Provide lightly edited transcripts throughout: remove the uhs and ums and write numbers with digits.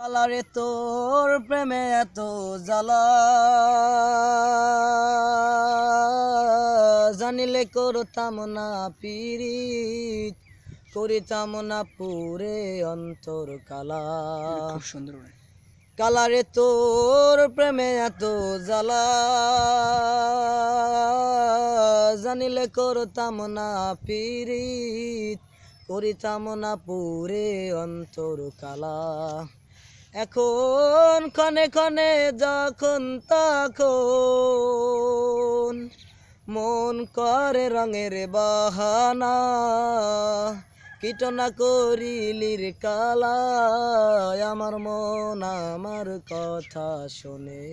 কালারে তোর প্রেমে এত জ্বালা, জানিলে করতাম না পিরিত, করিতাম না পুরে অন্তর কালা। খুব সুন্দর। কালারে তোর প্রেমে এত জ্বালা, জানিলে করতাম না পিরিত, করিতাম না পুরে অন্তর কালা। এখন ক্ষণে ক্ষণে যখন তখন মন করে রঙের বাহানা, কীটনা করিলির কালা, আমার মন আমার কথা শোনে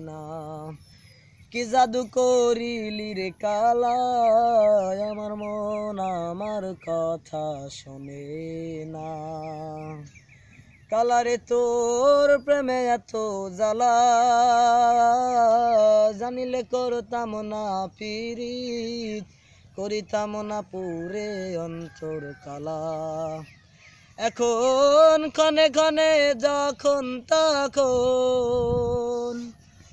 না। কি জাদু করিলির কালা, আমার মন আমার কথা শোনে না। কালারে তোর প্রেমে এত জ্বালা, জানিলে করতাম না পিরিত, করিতাম না পুরে অন্তর কালা। এখন ক্ষণে ক্ষণে যখন তখন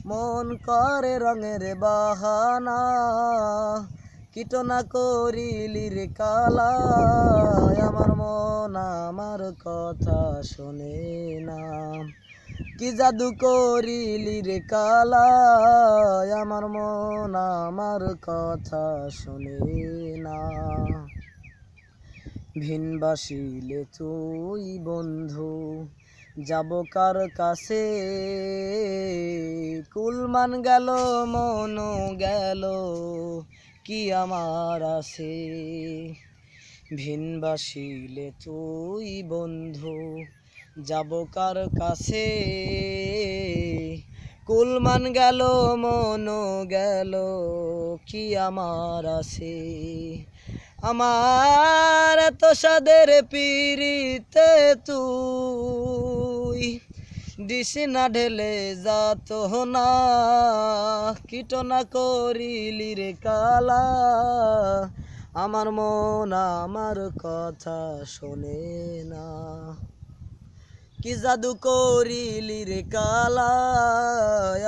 মন করে রঙের বাহানা, কীটনা করিলির কালা, আমার মন আমার কথা শোনে না। কি জাদু করিলির কালা, আমার মন আমার কথা শোনে না। ভিন বাসিলে তুই বন্ধু যাব কার কাছে, কুলমান গেল মন গেল কি আমার আছে। ভিন বাসিলে তুই বন্ধু যাব কার কাছে, কুলমান গেল মন গেল কি আমার আছে। আমার এত সাদের পিরিতে তুই দিস না ঢেলে যাত না, কীটনা করিলি রে কালা, আমার মন আমার কথা শোনে না। কি জাদু করিলি রে কালা,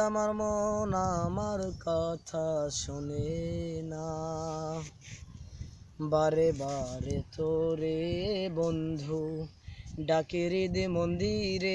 আমার মন আমার কথা শোনে না। বারে বারে তোরে বন্ধু ডাকে হৃদয় মন্দিরে।